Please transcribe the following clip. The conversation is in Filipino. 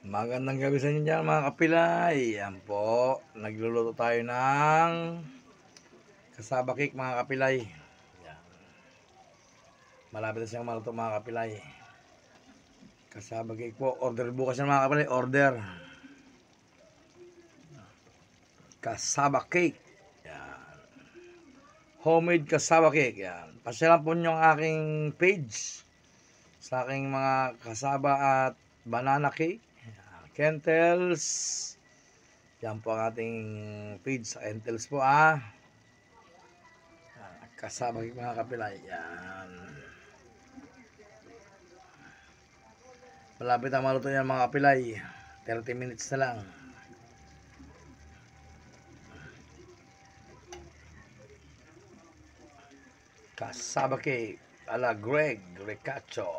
Magandang gabi sa inyo dyan mga kapilay. Yan po, nagluluto tayo ng kasaba cake mga kapilay. Yan. Malapit na siyang maluto mga kapilay. Kasaba cake po, order bukas na mga kapilay, order. Kasaba cake. Yan. Homemade kasaba cake. Yan. Pasyalan po nyo ang aking page sa aking mga kasaba at banana cake. Kentels. Yan po ang ating page sa Kentels po kasama mga kapilay. Yan. Malapit ang maluto yan mga kapilay. 30 minutes na lang. Kasaba cake ala Greg Ricacho.